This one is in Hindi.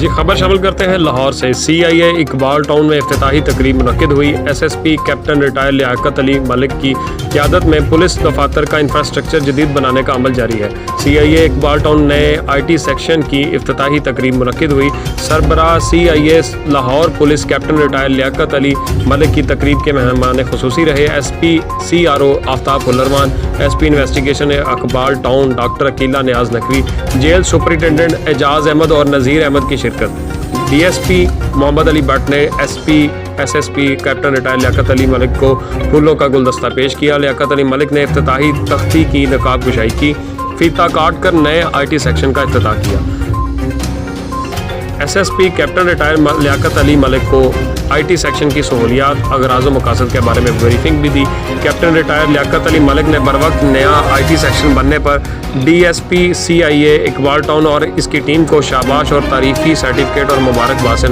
जी खबर शामिल करते हैं लाहौर से। CIA इकबाल टाउन में इफ्तिताही तकरीब मुनक्किद हुई। SSP captain retire Liaquat Ali Malik की क़यादत में पुलिस दफातर का इंफ्रास्ट्रक्चर जदीद बनाने का अमल जारी है। CIA इकबाल टाउन नए IT सेक्शन की इफ्तिताही तकरीब मुनक्किद हुई। सरबराह CIA Lahore police captain retire Liaquat Ali Malik की तकरीब के मेहमान खुसूसी रहे। SP CRO Aftab Fullarwan, SP investigation Iqbal town doctor Aqila Niaz Naqvi, jail superintendent Ejaz Ahmad और नज़ीर अहमद की शिरकत। DSP मोहम्मद अली भट्ट ने SP SSP captain retire Liaquat Ali Malik को फूलों का गुलदस्ता पेश किया। लियाकत अली मलिक ने इफ्तिताही तख्ती की नकाब कुशाई की, फीता काट कर नए IT सेक्शन का इफ्तिताह किया। SSP captain retire Liaquat Ali Malik को IT सेक्शन की सहूलियात, अगराज़ व मकासद के बारे में ब्रीफिंग भी दी। कैप्टन रिटायर लियाकत अली मलिक ने बरवक्त नया IT सेक्शन बनने पर DSP CIA इकबाल टाउन और इसकी टीम को शाबाश और तारीफ़ी सर्टिफिकेट और मुबारकबाद से